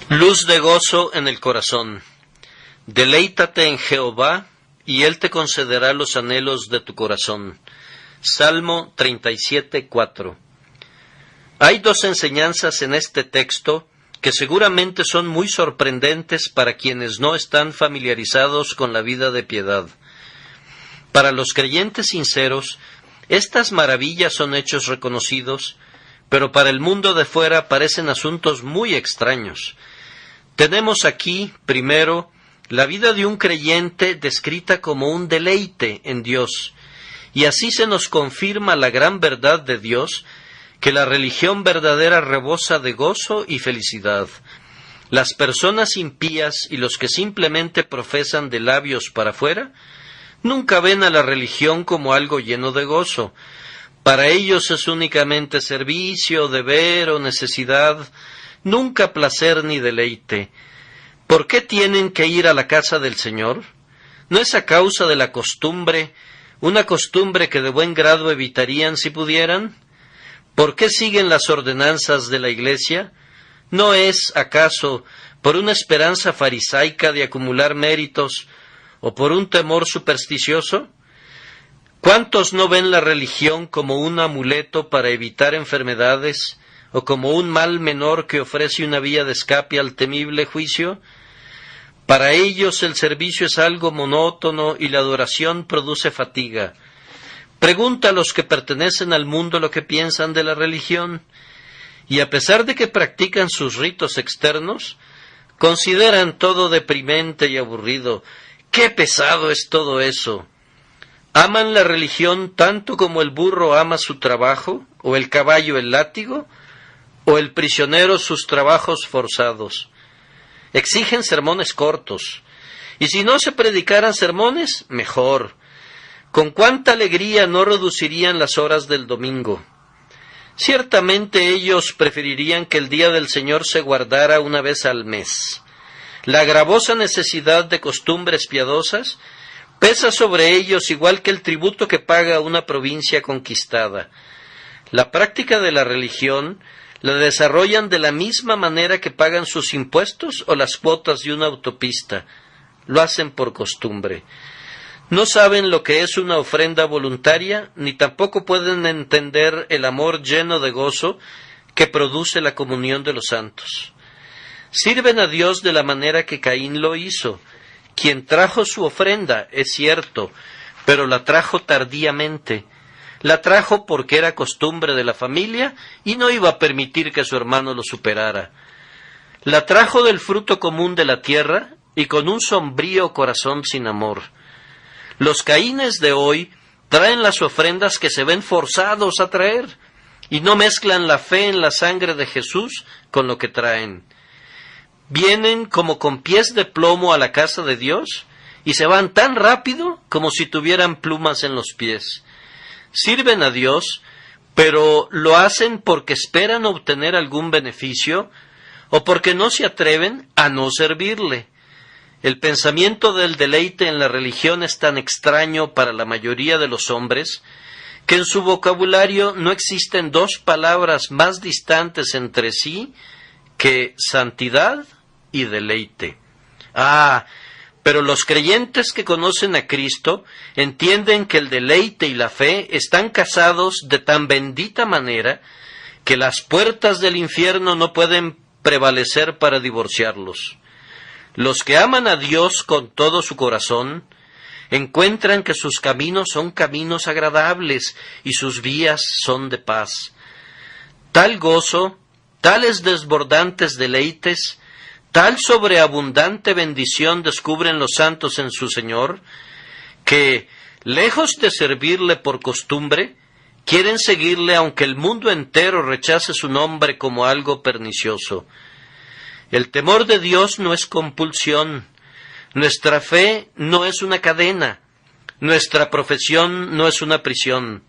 Luz de gozo en el corazón. Deleítate en Jehová, y Él te concederá los anhelos de tu corazón. Salmo 37:4. Hay dos enseñanzas en este texto que seguramente son muy sorprendentes para quienes no están familiarizados con la vida de piedad. Para los creyentes sinceros, estas maravillas son hechos reconocidos, pero para el mundo de fuera parecen asuntos muy extraños. Tenemos aquí, primero, la vida de un creyente descrita como un deleite en Dios, y así se nos confirma la gran verdad de Dios, que la religión verdadera rebosa de gozo y felicidad. Las personas impías y los que simplemente profesan de labios para afuera, nunca ven a la religión como algo lleno de gozo. Para ellos es únicamente servicio, deber o necesidad, nunca placer ni deleite. ¿Por qué tienen que ir a la casa del Señor? ¿No es a causa de la costumbre, una costumbre que de buen grado evitarían si pudieran? ¿Por qué siguen las ordenanzas de la Iglesia? ¿No es, acaso, por una esperanza farisaica de acumular méritos o por un temor supersticioso? ¿Cuántos no ven la religión como un amuleto para evitar enfermedades o como un mal menor que ofrece una vía de escape al temible juicio? Para ellos el servicio es algo monótono y la adoración produce fatiga. Pregunta a los que pertenecen al mundo lo que piensan de la religión, y a pesar de que practican sus ritos externos, consideran todo deprimente y aburrido. ¡Qué pesado es todo eso! ¿Aman la religión tanto como el burro ama su trabajo, o el caballo el látigo, o el prisionero sus trabajos forzados? Exigen sermones cortos, y si no se predicaran sermones, mejor. ¿Con cuánta alegría no reducirían las horas del domingo? Ciertamente ellos preferirían que el día del Señor se guardara una vez al mes. La gravosa necesidad de costumbres piadosas pesa sobre ellos igual que el tributo que paga una provincia conquistada. La práctica de la religión la desarrollan de la misma manera que pagan sus impuestos o las cuotas de una autopista. Lo hacen por costumbre. No saben lo que es una ofrenda voluntaria, ni tampoco pueden entender el amor lleno de gozo que produce la comunión de los santos. Sirven a Dios de la manera que Caín lo hizo, quien trajo su ofrenda, es cierto, pero la trajo tardíamente. La trajo porque era costumbre de la familia y no iba a permitir que su hermano lo superara. La trajo del fruto común de la tierra y con un sombrío corazón sin amor. Los Caínes de hoy traen las ofrendas que se ven forzados a traer y no mezclan la fe en la sangre de Jesús con lo que traen. Vienen como con pies de plomo a la casa de Dios y se van tan rápido como si tuvieran plumas en los pies. Sirven a Dios, pero lo hacen porque esperan obtener algún beneficio o porque no se atreven a no servirle. El pensamiento del deleite en la religión es tan extraño para la mayoría de los hombres que en su vocabulario no existen dos palabras más distantes entre sí que santidad y deleite. Pero los creyentes que conocen a Cristo entienden que el deleite y la fe están casados de tan bendita manera que las puertas del infierno no pueden prevalecer para divorciarlos. Los que aman a Dios con todo su corazón encuentran que sus caminos son caminos agradables y sus vías son de paz. Tal gozo, tales desbordantes deleites, tal sobreabundante bendición descubren los santos en su Señor, que, lejos de servirle por costumbre, quieren seguirle aunque el mundo entero rechace su nombre como algo pernicioso. El temor de Dios no es compulsión, nuestra fe no es una cadena, nuestra profesión no es una prisión.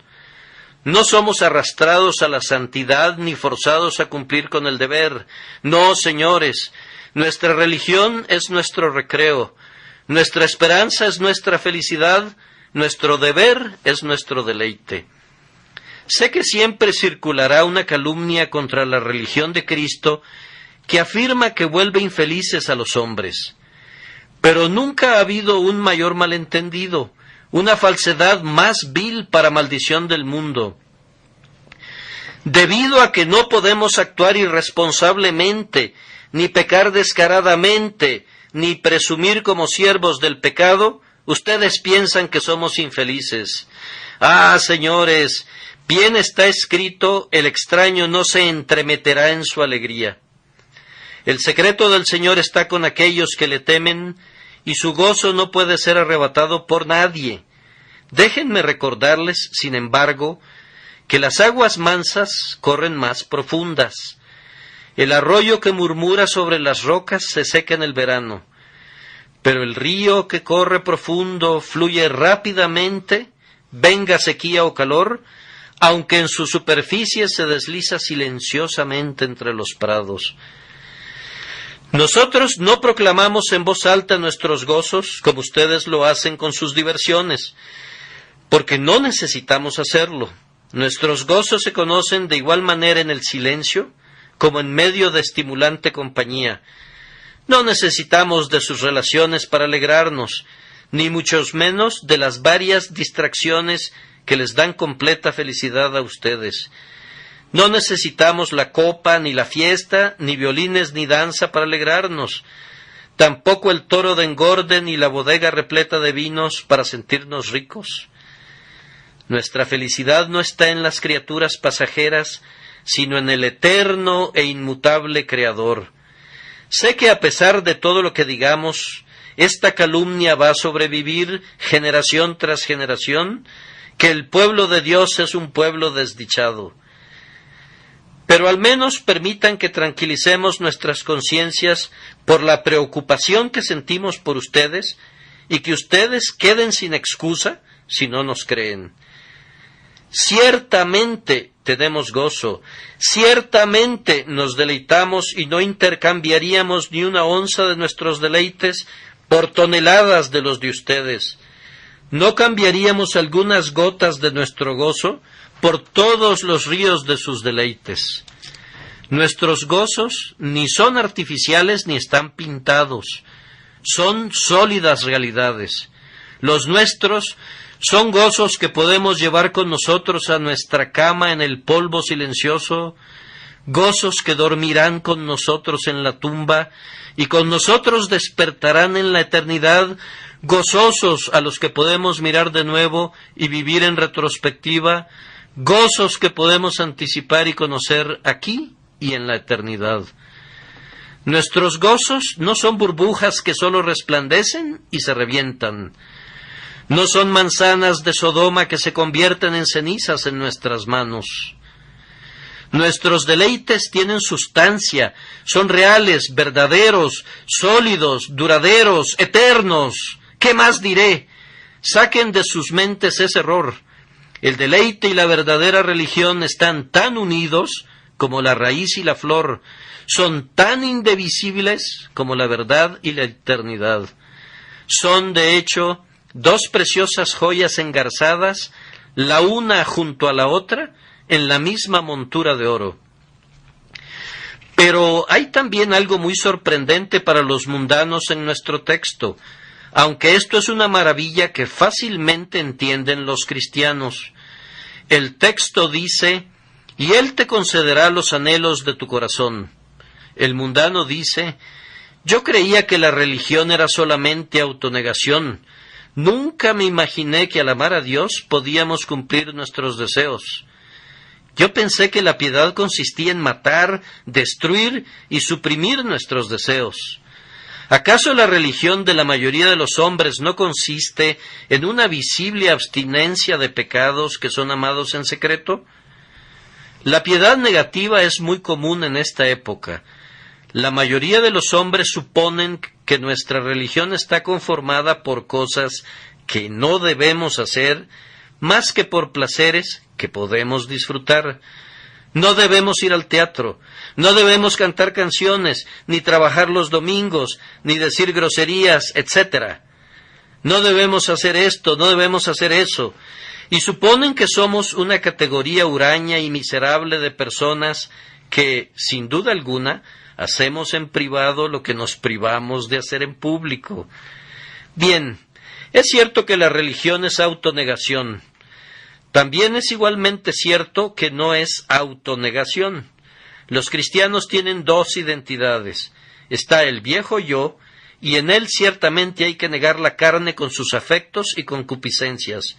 No somos arrastrados a la santidad ni forzados a cumplir con el deber. No, señores, nuestra religión es nuestro recreo, nuestra esperanza es nuestra felicidad, nuestro deber es nuestro deleite. Sé que siempre circulará una calumnia contra la religión de Cristo que afirma que vuelve infelices a los hombres. Pero nunca ha habido un mayor malentendido, una falsedad más vil para maldición del mundo. Debido a que no podemos actuar irresponsablemente, ni pecar descaradamente, ni presumir como siervos del pecado, ustedes piensan que somos infelices. Ah, señores, bien está escrito, el extraño no se entremeterá en su alegría. El secreto del Señor está con aquellos que le temen, y su gozo no puede ser arrebatado por nadie. Déjenme recordarles, sin embargo, que las aguas mansas corren más profundas. El arroyo que murmura sobre las rocas se seca en el verano, pero el río que corre profundo fluye rápidamente, venga sequía o calor, aunque en su superficie se desliza silenciosamente entre los prados. Nosotros no proclamamos en voz alta nuestros gozos, como ustedes lo hacen con sus diversiones, porque no necesitamos hacerlo. Nuestros gozos se conocen de igual manera en el silencio, como en medio de estimulante compañía. No necesitamos de sus relaciones para alegrarnos, ni muchos menos de las varias distracciones que les dan completa felicidad a ustedes. No necesitamos la copa, ni la fiesta, ni violines, ni danza para alegrarnos, tampoco el toro de engorde, ni la bodega repleta de vinos para sentirnos ricos. Nuestra felicidad no está en las criaturas pasajeras, sino en el eterno e inmutable Creador. Sé que a pesar de todo lo que digamos, esta calumnia va a sobrevivir generación tras generación, que el pueblo de Dios es un pueblo desdichado. Pero al menos permitan que tranquilicemos nuestras conciencias por la preocupación que sentimos por ustedes y que ustedes queden sin excusa si no nos creen. Ciertamente tenemos gozo, ciertamente nos deleitamos y no intercambiaríamos ni una onza de nuestros deleites por toneladas de los de ustedes. No cambiaríamos algunas gotas de nuestro gozo por todos los ríos de sus deleites. Nuestros gozos ni son artificiales ni están pintados, son sólidas realidades. Los nuestros son gozos que podemos llevar con nosotros a nuestra cama en el polvo silencioso, gozos que dormirán con nosotros en la tumba y con nosotros despertarán en la eternidad, gozosos a los que podemos mirar de nuevo y vivir en retrospectiva, gozos que podemos anticipar y conocer aquí y en la eternidad. Nuestros gozos no son burbujas que solo resplandecen y se revientan. No son manzanas de Sodoma que se convierten en cenizas en nuestras manos. Nuestros deleites tienen sustancia, son reales, verdaderos, sólidos, duraderos, eternos. ¿Qué más diré? Saquen de sus mentes ese error. El deleite y la verdadera religión están tan unidos como la raíz y la flor, son tan indivisibles como la verdad y la eternidad. Son, de hecho, dos preciosas joyas engarzadas, la una junto a la otra, en la misma montura de oro. Pero hay también algo muy sorprendente para los mundanos en nuestro texto, aunque esto es una maravilla que fácilmente entienden los cristianos. El texto dice, y Él te concederá los anhelos de tu corazón. El mundano dice, yo creía que la religión era solamente autonegación. Nunca me imaginé que al amar a Dios podíamos cumplir nuestros deseos. Yo pensé que la piedad consistía en matar, destruir y suprimir nuestros deseos. ¿Acaso la religión de la mayoría de los hombres no consiste en una visible abstinencia de pecados que son amados en secreto? La piedad negativa es muy común en esta época. La mayoría de los hombres suponen que nuestra religión está conformada por cosas que no debemos hacer, más que por placeres que podemos disfrutar. No debemos ir al teatro, no debemos cantar canciones, ni trabajar los domingos, ni decir groserías, etc. No debemos hacer esto, no debemos hacer eso. Y suponen que somos una categoría huraña y miserable de personas que, sin duda alguna, hacemos en privado lo que nos privamos de hacer en público. Bien, es cierto que la religión es autonegación. También es igualmente cierto que no es autonegación. Los cristianos tienen dos identidades. Está el viejo yo, y en él ciertamente hay que negar la carne con sus afectos y concupiscencias.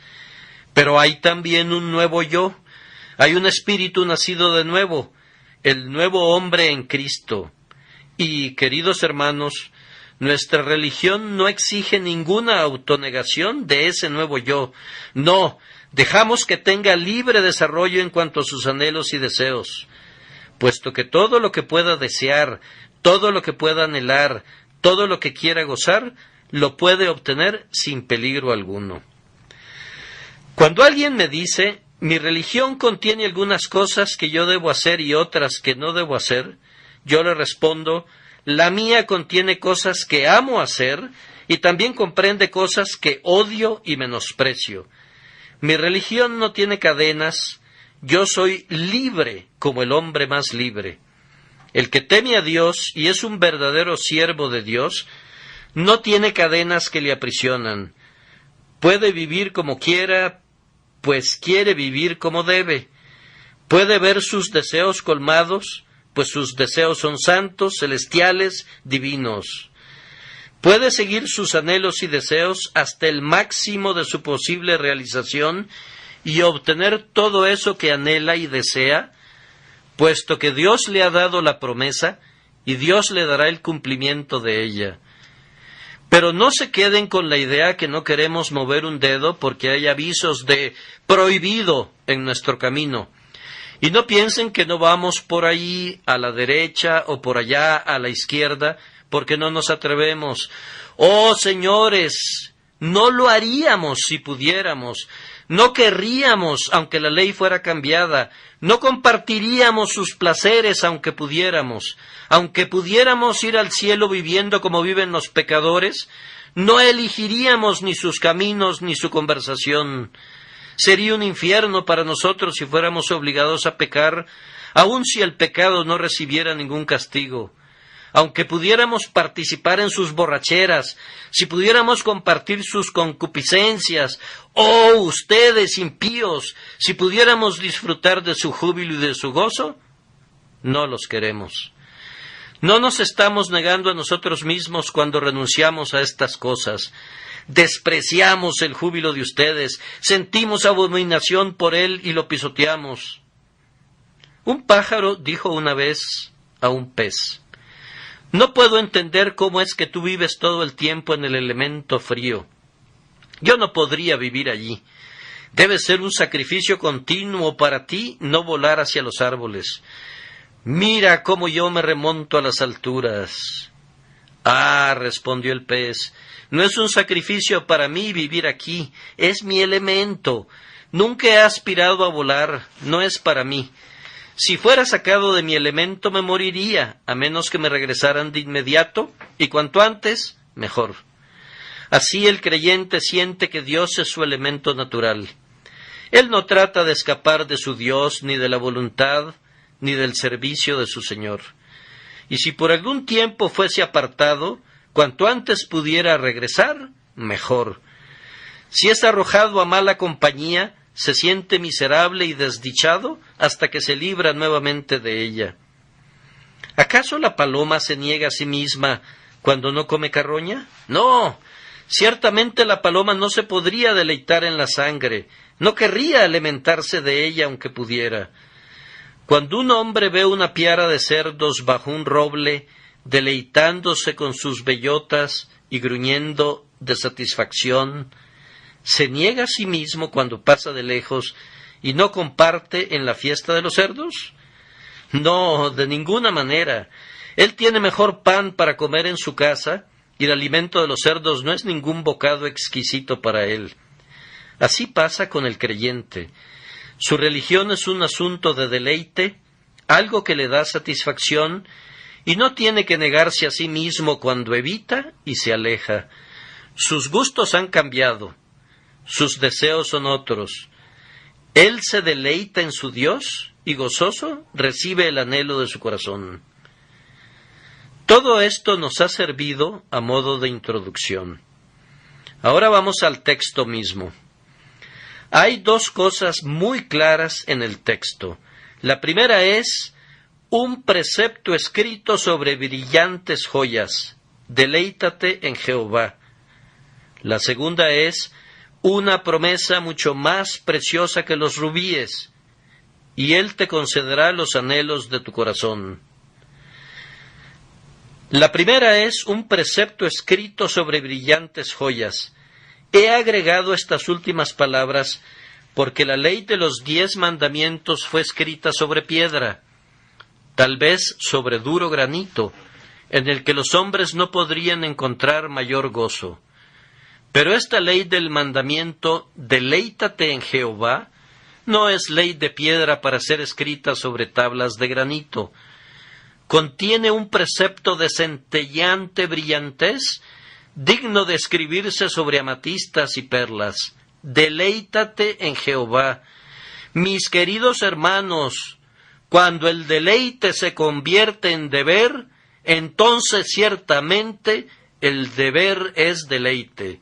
Pero hay también un nuevo yo. Hay un espíritu nacido de nuevo, el nuevo hombre en Cristo. Y, queridos hermanos, nuestra religión no exige ninguna autonegación de ese nuevo yo. No, dejamos que tenga libre desarrollo en cuanto a sus anhelos y deseos, puesto que todo lo que pueda desear, todo lo que pueda anhelar, todo lo que quiera gozar, lo puede obtener sin peligro alguno. Cuando alguien me dice, mi religión contiene algunas cosas que yo debo hacer y otras que no debo hacer, yo le respondo, la mía contiene cosas que amo hacer y también comprende cosas que odio y menosprecio. Mi religión no tiene cadenas, yo soy libre como el hombre más libre. El que teme a Dios y es un verdadero siervo de Dios, no tiene cadenas que le aprisionan. Puede vivir como quiera, pues quiere vivir como debe. Puede ver sus deseos colmados, pues sus deseos son santos, celestiales, divinos. Puede seguir sus anhelos y deseos hasta el máximo de su posible realización y obtener todo eso que anhela y desea, puesto que Dios le ha dado la promesa y Dios le dará el cumplimiento de ella. Pero no se queden con la idea que no queremos mover un dedo porque hay avisos de prohibido en nuestro camino. Y no piensen que no vamos por ahí a la derecha o por allá a la izquierda porque no nos atrevemos. ¡Oh, señores! No lo haríamos si pudiéramos. No querríamos aunque la ley fuera cambiada. No compartiríamos sus placeres aunque pudiéramos. Aunque pudiéramos ir al cielo viviendo como viven los pecadores, no elegiríamos ni sus caminos ni su conversación. Sería un infierno para nosotros si fuéramos obligados a pecar, aun si el pecado no recibiera ningún castigo. Aunque pudiéramos participar en sus borracheras, si pudiéramos compartir sus concupiscencias, ¡oh, ustedes impíos! Si pudiéramos disfrutar de su júbilo y de su gozo, no los queremos. No nos estamos negando a nosotros mismos cuando renunciamos a estas cosas. Despreciamos el júbilo de ustedes, sentimos abominación por él y lo pisoteamos. Un pájaro dijo una vez a un pez, no puedo entender cómo es que tú vives todo el tiempo en el elemento frío. Yo no podría vivir allí. Debe ser un sacrificio continuo para ti no volar hacia los árboles. Mira cómo yo me remonto a las alturas. Ah, respondió el pez, no es un sacrificio para mí vivir aquí, es mi elemento. Nunca he aspirado a volar, no es para mí. Si fuera sacado de mi elemento me moriría, a menos que me regresaran de inmediato, y cuanto antes, mejor. Así el creyente siente que Dios es su elemento natural. Él no trata de escapar de su Dios, ni de la voluntad, ni del servicio de su Señor. Y si por algún tiempo fuese apartado, cuanto antes pudiera regresar, mejor. Si es arrojado a mala compañía, se siente miserable y desdichado hasta que se libra nuevamente de ella. ¿Acaso la paloma se niega a sí misma cuando no come carroña? No, ciertamente la paloma no se podría deleitar en la sangre, no querría alimentarse de ella aunque pudiera. Cuando un hombre ve una piara de cerdos bajo un roble, deleitándose con sus bellotas y gruñendo de satisfacción, ¿se niega a sí mismo cuando pasa de lejos y no comparte en la fiesta de los cerdos? No, de ninguna manera. Él tiene mejor pan para comer en su casa, y el alimento de los cerdos no es ningún bocado exquisito para él. Así pasa con el creyente. Su religión es un asunto de deleite, algo que le da satisfacción, y no tiene que negarse a sí mismo cuando evita y se aleja. Sus gustos han cambiado. Sus deseos son otros. Él se deleita en su Dios y gozoso recibe el anhelo de su corazón. Todo esto nos ha servido a modo de introducción. Ahora vamos al texto mismo. Hay dos cosas muy claras en el texto. La primera es un precepto escrito sobre brillantes joyas. Deleítate en Jehová. La segunda es una promesa mucho más preciosa que los rubíes, y Él te concederá los anhelos de tu corazón. La primera es un precepto escrito sobre brillantes joyas. He agregado estas últimas palabras porque la ley de los 10 mandamientos fue escrita sobre piedra, tal vez sobre duro granito, en el que los hombres no podrían encontrar mayor gozo. Pero esta ley del mandamiento, deleítate en Jehová, no es ley de piedra para ser escrita sobre tablas de granito. Contiene un precepto de centelleante brillantez, digno de escribirse sobre amatistas y perlas. Deleítate en Jehová. Mis queridos hermanos, cuando el deleite se convierte en deber, entonces ciertamente el deber es deleite.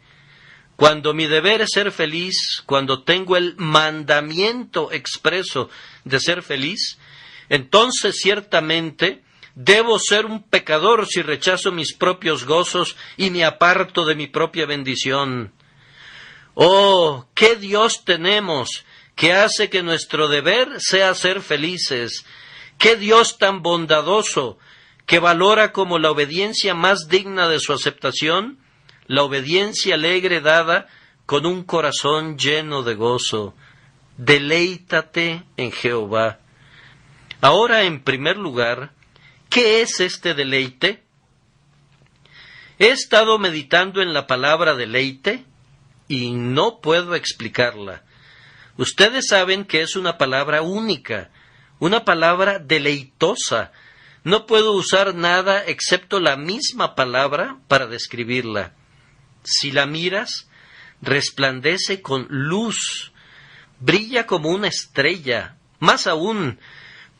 Cuando mi deber es ser feliz, cuando tengo el mandamiento expreso de ser feliz, entonces ciertamente debo ser un pecador si rechazo mis propios gozos y me aparto de mi propia bendición. ¡Oh, qué Dios tenemos que hace que nuestro deber sea ser felices! ¡Qué Dios tan bondadoso que valora como la obediencia más digna de su aceptación la obediencia alegre dada con un corazón lleno de gozo! Deleítate en Jehová. Ahora, en primer lugar, ¿qué es este deleite? He estado meditando en la palabra deleite y no puedo explicarla. Ustedes saben que es una palabra única, una palabra deleitosa. No puedo usar nada excepto la misma palabra para describirla. Si la miras, resplandece con luz, brilla como una estrella, más aún,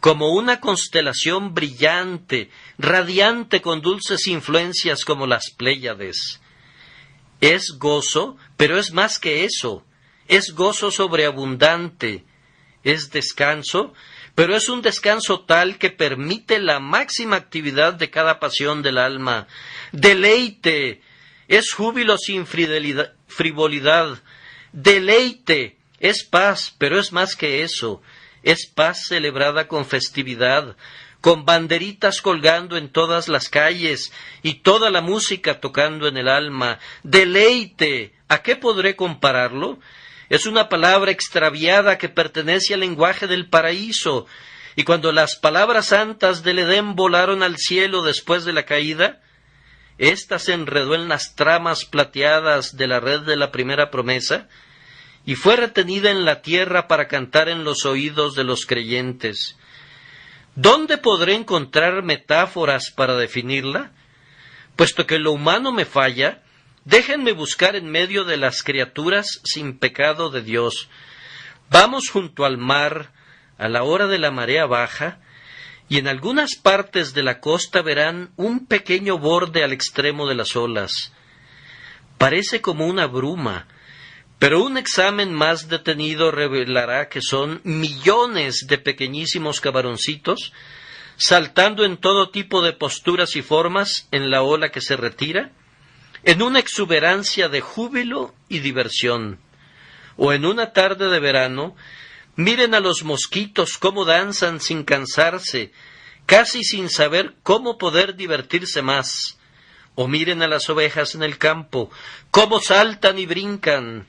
como una constelación brillante, radiante con dulces influencias como las Pléyades. Es gozo, pero es más que eso. Es gozo sobreabundante. Es descanso, pero es un descanso tal que permite la máxima actividad de cada pasión del alma. Deleite. Es júbilo sin frivolidad. Deleite. Es paz, pero es más que eso. Es paz celebrada con festividad, con banderitas colgando en todas las calles y toda la música tocando en el alma. Deleite. ¿A qué podré compararlo? Es una palabra extraviada que pertenece al lenguaje del paraíso, y cuando las palabras santas del Edén volaron al cielo después de la caída, ésta se enredó en las tramas plateadas de la red de la primera promesa, y fue retenida en la tierra para cantar en los oídos de los creyentes. ¿Dónde podré encontrar metáforas para definirla? Puesto que lo humano me falla, déjenme buscar en medio de las criaturas sin pecado de Dios. Vamos junto al mar, a la hora de la marea baja, y en algunas partes de la costa verán un pequeño borde al extremo de las olas. Parece como una bruma, pero un examen más detenido revelará que son millones de pequeñísimos camaroncitos saltando en todo tipo de posturas y formas en la ola que se retira, en una exuberancia de júbilo y diversión. O en una tarde de verano, miren a los mosquitos cómo danzan sin cansarse, casi sin saber cómo poder divertirse más. O miren a las ovejas en el campo, cómo saltan y brincan.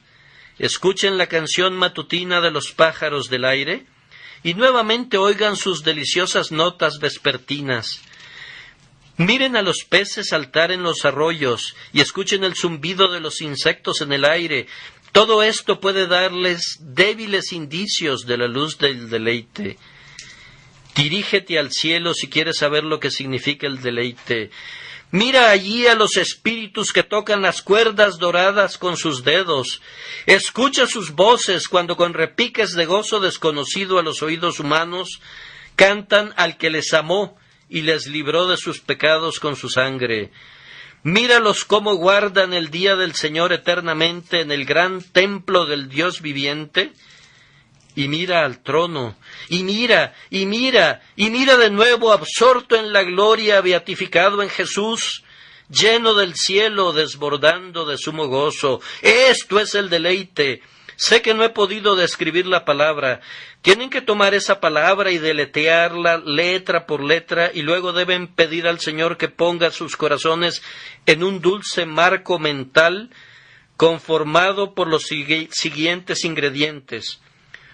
Escuchen la canción matutina de los pájaros del aire y nuevamente oigan sus deliciosas notas vespertinas. Miren a los peces saltar en los arroyos y escuchen el zumbido de los insectos en el aire. Todo esto puede darles débiles indicios de la luz del deleite. Dirígete al cielo si quieres saber lo que significa el deleite. Mira allí a los espíritus que tocan las cuerdas doradas con sus dedos. Escucha sus voces cuando con repiques de gozo desconocido a los oídos humanos cantan al que les amó y les libró de sus pecados con su sangre. Míralos cómo guardan el día del Señor eternamente en el gran templo del Dios viviente. Y mira al trono, y mira de nuevo, absorto en la gloria, beatificado en Jesús, lleno del cielo, desbordando de sumo gozo. Esto es el deleite. Sé que no he podido describir la palabra. Tienen que tomar esa palabra y deletrearla letra por letra, y luego deben pedir al Señor que ponga sus corazones en un dulce marco mental conformado por los siguientes ingredientes: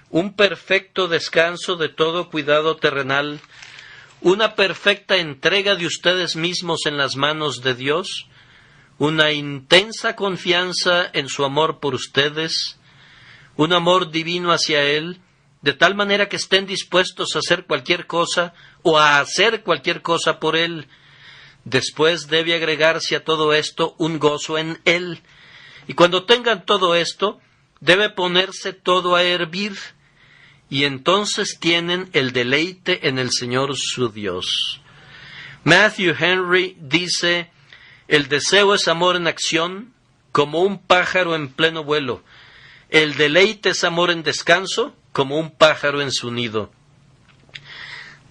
un perfecto descanso de todo cuidado terrenal, una perfecta entrega de ustedes mismos en las manos de Dios, una intensa confianza en su amor por ustedes, un amor divino hacia Él, de tal manera que estén dispuestos a hacer cualquier cosa o a hacer cualquier cosa por Él. Después debe agregarse a todo esto un gozo en Él. Y cuando tengan todo esto, debe ponerse todo a hervir. Y entonces tienen el deleite en el Señor su Dios. Matthew Henry dice: el deseo es amor en acción, como un pájaro en pleno vuelo. El deleite es amor en descanso, como un pájaro en su nido.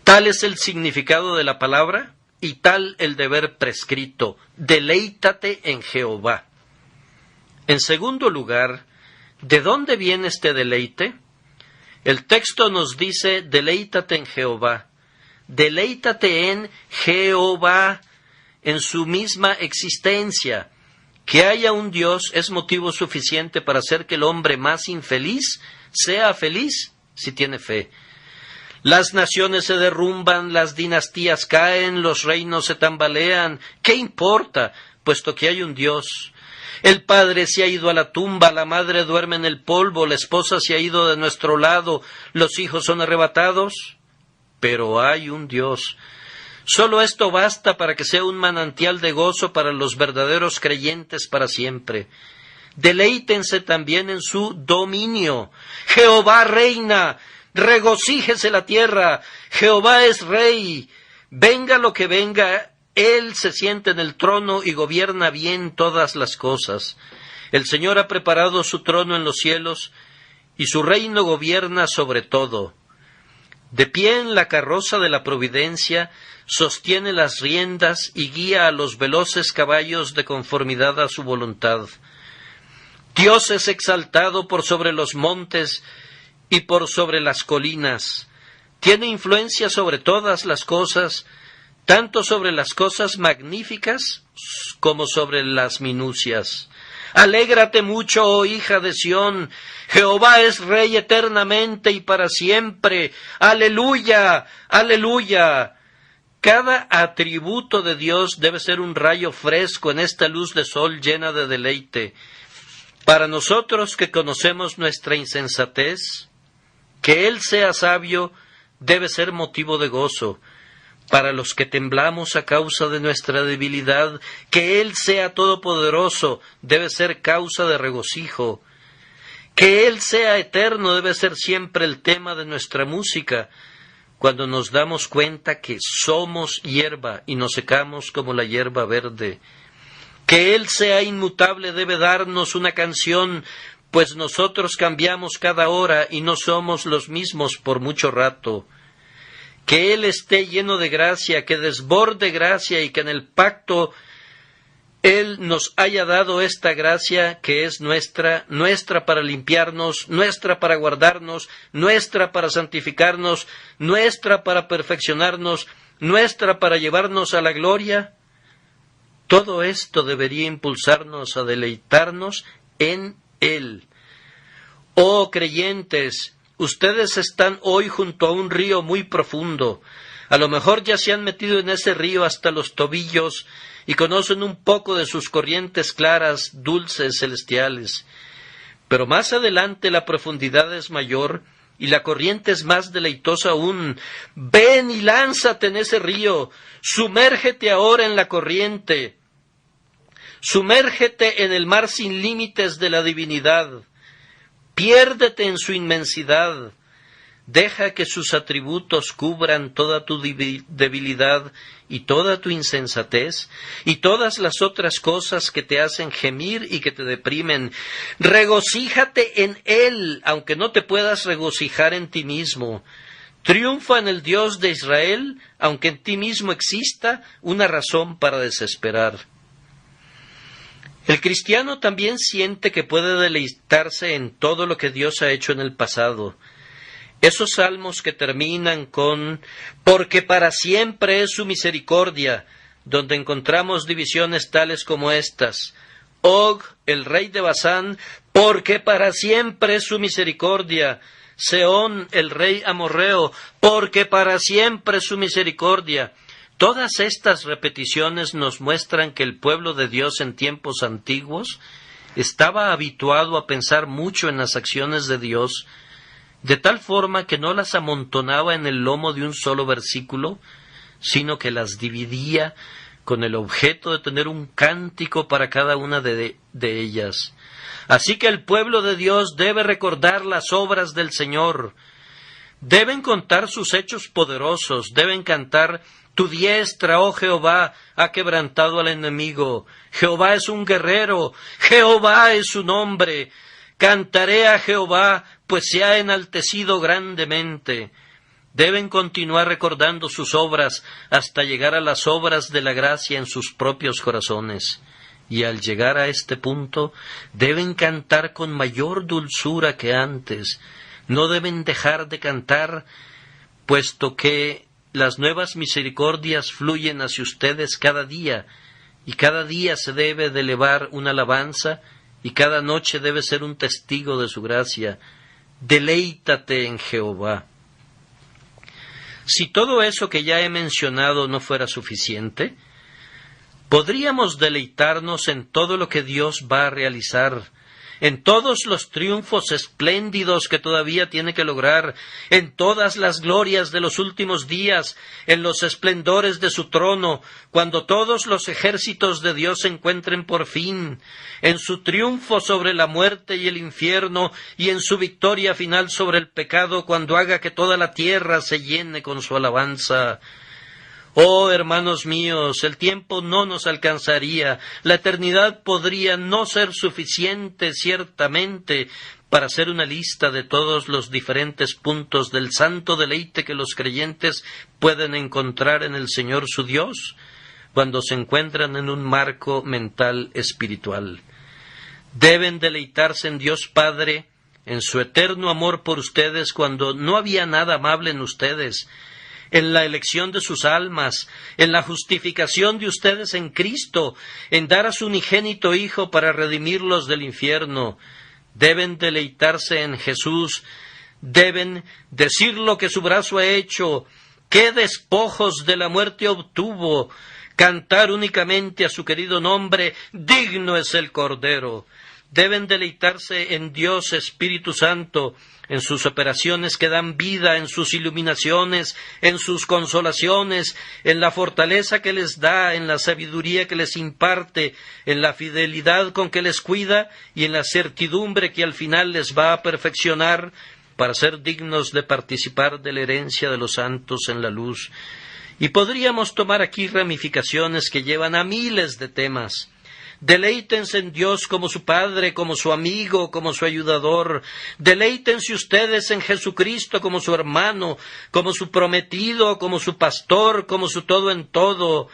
Tal es el significado de la palabra y tal el deber prescrito: deleítate en Jehová. En segundo lugar, ¿de dónde viene este deleite? El texto nos dice: deleítate en Jehová. Deleítate en Jehová, en su misma existencia. Que haya un Dios es motivo suficiente para hacer que el hombre más infeliz sea feliz si tiene fe. Las naciones se derrumban, las dinastías caen, los reinos se tambalean. ¿Qué importa, puesto que hay un Dios? El padre se ha ido a la tumba, la madre duerme en el polvo, la esposa se ha ido de nuestro lado, los hijos son arrebatados. Pero hay un Dios. Solo esto basta para que sea un manantial de gozo para los verdaderos creyentes para siempre. Deleítense también en su dominio. Jehová reina, regocíjese la tierra, Jehová es rey. Venga lo que venga, Él se siente en el trono y gobierna bien todas las cosas. El Señor ha preparado su trono en los cielos, y su reino gobierna sobre todo. De pie en la carroza de la providencia, sostiene las riendas y guía a los veloces caballos de conformidad a su voluntad. Dios es exaltado por sobre los montes y por sobre las colinas. Tiene influencia sobre todas las cosas, tanto sobre las cosas magníficas como sobre las minucias. Alégrate mucho, oh hija de Sión, Jehová es Rey eternamente y para siempre. ¡Aleluya! ¡Aleluya! Cada atributo de Dios debe ser un rayo fresco en esta luz de sol llena de deleite. Para nosotros que conocemos nuestra insensatez, que Él sea sabio debe ser motivo de gozo. Para los que temblamos a causa de nuestra debilidad, que Él sea todopoderoso debe ser causa de regocijo. Que Él sea eterno debe ser siempre el tema de nuestra música, cuando nos damos cuenta que somos hierba y nos secamos como la hierba verde. Que Él sea inmutable debe darnos una canción, pues nosotros cambiamos cada hora y no somos los mismos por mucho rato. Que Él esté lleno de gracia, que desborde gracia y que en el pacto Él nos haya dado esta gracia que es nuestra para limpiarnos, nuestra para guardarnos, nuestra para santificarnos, nuestra para perfeccionarnos, nuestra para llevarnos a la gloria. Todo esto debería impulsarnos a deleitarnos en Él. Oh creyentes, ustedes están hoy junto a un río muy profundo. A lo mejor ya se han metido en ese río hasta los tobillos y conocen un poco de sus corrientes claras, dulces, celestiales. Pero más adelante la profundidad es mayor y la corriente es más deleitosa aún. Ven y lánzate en ese río, sumérgete ahora en la corriente, sumérgete en el mar sin límites de la divinidad. Piérdete en su inmensidad, Deja que sus atributos cubran toda tu debilidad y toda tu insensatez y todas las otras cosas que te hacen gemir y que te deprimen. Regocíjate en Él, aunque no te puedas regocijar en ti mismo. Triunfa en el Dios de Israel, aunque en ti mismo exista una razón para desesperar. El cristiano también siente que puede deleitarse en todo lo que Dios ha hecho en el pasado. Esos salmos que terminan con «porque para siempre es su misericordia», donde encontramos divisiones tales como estas: Og, el rey de Basán, «porque para siempre es su misericordia», Sehón, el rey amorreo, «porque para siempre es su misericordia». Todas estas repeticiones nos muestran que el pueblo de Dios en tiempos antiguos estaba habituado a pensar mucho en las acciones de Dios, de tal forma que no las amontonaba en el lomo de un solo versículo, sino que las dividía con el objeto de tener un cántico para cada una de ellas. Así que el pueblo de Dios debe recordar las obras del Señor, deben contar sus hechos poderosos, deben cantar: «Tu diestra, oh Jehová, ha quebrantado al enemigo. Jehová es un guerrero, Jehová es su nombre. Cantaré a Jehová, pues se ha enaltecido grandemente». Deben continuar recordando sus obras hasta llegar a las obras de la gracia en sus propios corazones. Y al llegar a este punto, deben cantar con mayor dulzura que antes. No deben dejar de cantar, puesto que las nuevas misericordias fluyen hacia ustedes cada día, y cada día se debe de elevar una alabanza, y cada noche debe ser un testigo de su gracia. Deleítate en Jehová. Si todo eso que ya he mencionado no fuera suficiente, podríamos deleitarnos en todo lo que Dios va a realizar, en todos los triunfos espléndidos que todavía tiene que lograr, en todas las glorias de los últimos días, en los esplendores de su trono, cuando todos los ejércitos de Dios se encuentren por fin, en su triunfo sobre la muerte y el infierno, y en su victoria final sobre el pecado, cuando haga que toda la tierra se llene con su alabanza. Oh, hermanos míos, el tiempo no nos alcanzaría, la eternidad podría no ser suficiente, ciertamente, para hacer una lista de todos los diferentes puntos del santo deleite que los creyentes pueden encontrar en el Señor su Dios, cuando se encuentran en un marco mental espiritual. Deben deleitarse en Dios Padre, en su eterno amor por ustedes cuando no había nada amable en ustedes, en la elección de sus almas, en la justificación de ustedes en Cristo, en dar a su unigénito Hijo para redimirlos del infierno. Deben deleitarse en Jesús, deben decir lo que su brazo ha hecho, qué despojos de la muerte obtuvo, cantar únicamente a su querido nombre: digno es el Cordero. Deben deleitarse en Dios Espíritu Santo, en sus operaciones que dan vida, en sus iluminaciones, en sus consolaciones, en la fortaleza que les da, en la sabiduría que les imparte, en la fidelidad con que les cuida y en la certidumbre que al final les va a perfeccionar para ser dignos de participar de la herencia de los santos en la luz. Y podríamos tomar aquí ramificaciones que llevan a miles de temas. Deleítense en Dios como su Padre, como su amigo, como su ayudador. Deleítense ustedes en Jesucristo como su hermano, como su prometido, como su pastor, como su todo en todo.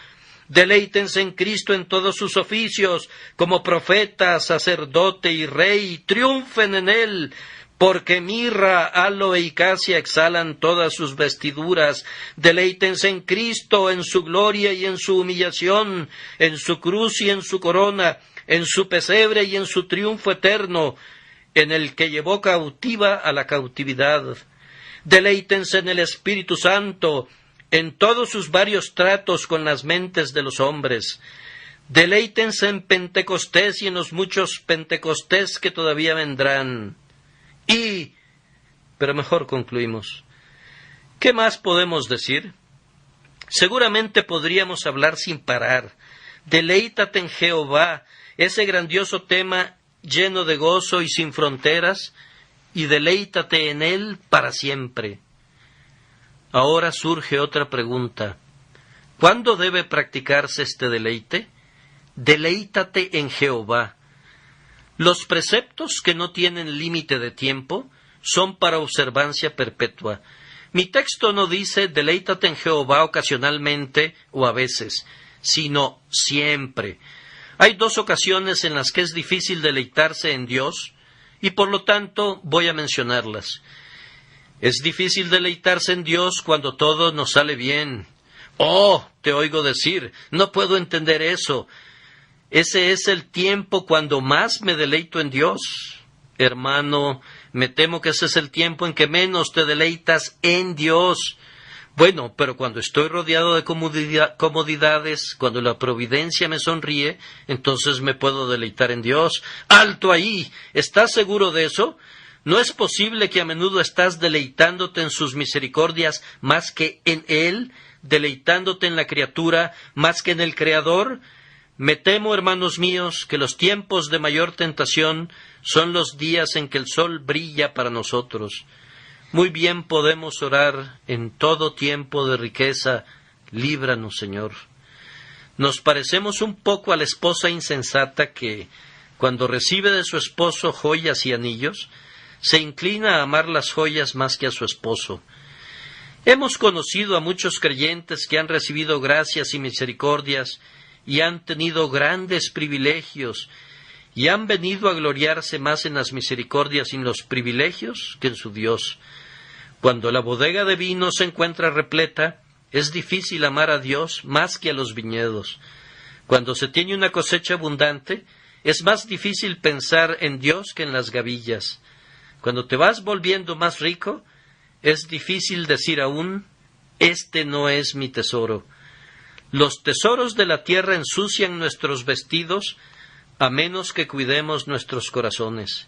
Deleítense en Cristo en todos sus oficios, como profeta, sacerdote y rey. Triunfen en Él, porque mirra, aloe y casia exhalan todas sus vestiduras. Deleítense en Cristo, en su gloria y en su humillación, en su cruz y en su corona, en su pesebre y en su triunfo eterno, en el que llevó cautiva a la cautividad. Deleítense en el Espíritu Santo, en todos sus varios tratos con las mentes de los hombres. Deleítense en Pentecostés y en los muchos Pentecostés que todavía vendrán. Pero mejor concluimos. ¿Qué más podemos decir? Seguramente podríamos hablar sin parar. Deleítate en Jehová, ese grandioso tema lleno de gozo y sin fronteras, y deleítate en Él para siempre. Ahora surge otra pregunta. ¿Cuándo debe practicarse este deleite? Deleítate en Jehová. Los preceptos que no tienen límite de tiempo son para observancia perpetua. Mi texto no dice deleítate en Jehová ocasionalmente o a veces, sino siempre. Hay dos ocasiones en las que es difícil deleitarse en Dios y por lo tanto voy a mencionarlas. Es difícil deleitarse en Dios cuando todo nos sale bien. Oh, te oigo decir, no puedo entender eso. Ese es el tiempo cuando más me deleito en Dios. Hermano, me temo que ese es el tiempo en que menos te deleitas en Dios. Bueno, pero cuando estoy rodeado de comodidades, cuando la providencia me sonríe, entonces me puedo deleitar en Dios. ¡Alto ahí! ¿Estás seguro de eso? ¿No es posible que a menudo estás deleitándote en sus misericordias más que en Él, deleitándote en la criatura más que en el Creador? Me temo, hermanos míos, que los tiempos de mayor tentación son los días en que el sol brilla para nosotros. Muy bien podemos orar en todo tiempo de riqueza, líbranos, Señor. Nos parecemos un poco a la esposa insensata que, cuando recibe de su esposo joyas y anillos, se inclina a amar las joyas más que a su esposo. Hemos conocido a muchos creyentes que han recibido gracias y misericordias y han tenido grandes privilegios y han venido a gloriarse más en las misericordias y en los privilegios que en su Dios. Cuando la bodega de vino se encuentra repleta, es difícil amar a Dios más que a los viñedos. Cuando se tiene una cosecha abundante, es más difícil pensar en Dios que en las gavillas. Cuando te vas volviendo más rico, es difícil decir aún, este no es mi tesoro. Los tesoros de la tierra ensucian nuestros vestidos, a menos que cuidemos nuestros corazones.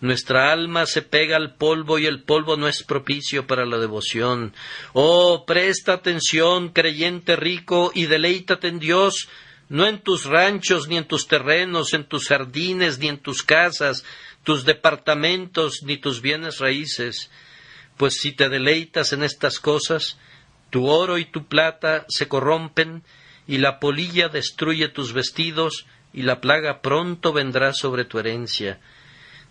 Nuestra alma se pega al polvo y el polvo no es propicio para la devoción. Oh, presta atención, creyente rico, y deleítate en Dios, no en tus ranchos, ni en tus terrenos, en tus jardines, ni en tus casas, tus departamentos, ni tus bienes raíces. Pues si te deleitas en estas cosas, tu oro y tu plata se corrompen, y la polilla destruye tus vestidos, y la plaga pronto vendrá sobre tu herencia.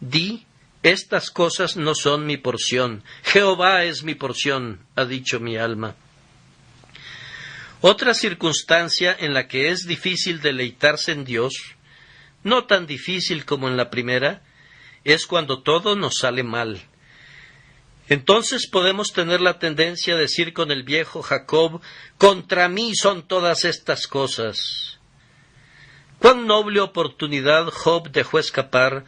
Di, estas cosas no son mi porción. Jehová es mi porción, ha dicho mi alma. Otra circunstancia en la que es difícil deleitarse en Dios, no tan difícil como en la primera, es cuando todo nos sale mal. Entonces podemos tener la tendencia a decir con el viejo Jacob, contra mí son todas estas cosas. Cuán noble oportunidad Job dejó escapar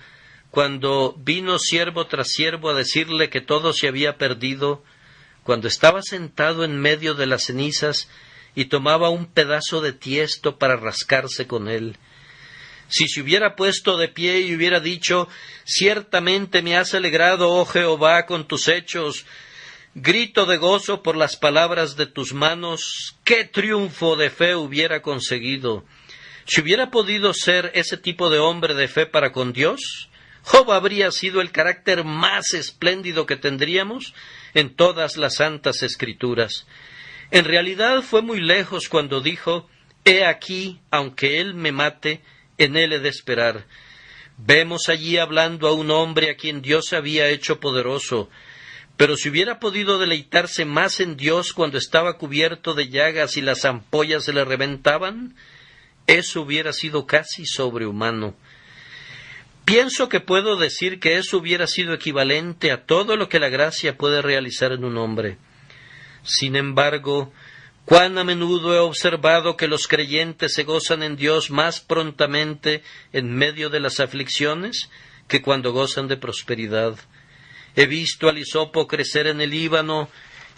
cuando vino siervo tras siervo a decirle que todo se había perdido, cuando estaba sentado en medio de las cenizas y tomaba un pedazo de tiesto para rascarse con él. Si se hubiera puesto de pie y hubiera dicho, ciertamente me has alegrado, oh Jehová, con tus hechos, grito de gozo por las palabras de tus manos, qué triunfo de fe hubiera conseguido. Si hubiera podido ser ese tipo de hombre de fe para con Dios, Job habría sido el carácter más espléndido que tendríamos en todas las santas escrituras. En realidad fue muy lejos cuando dijo, he aquí, aunque él me mate, en él he de esperar. Vemos allí hablando a un hombre a quien Dios había hecho poderoso, pero si hubiera podido deleitarse más en Dios cuando estaba cubierto de llagas y las ampollas se le reventaban, eso hubiera sido casi sobrehumano. Pienso que puedo decir que eso hubiera sido equivalente a todo lo que la gracia puede realizar en un hombre. Sin embargo, cuán a menudo he observado que los creyentes se gozan en Dios más prontamente en medio de las aflicciones que cuando gozan de prosperidad. He visto al hisopo crecer en el Líbano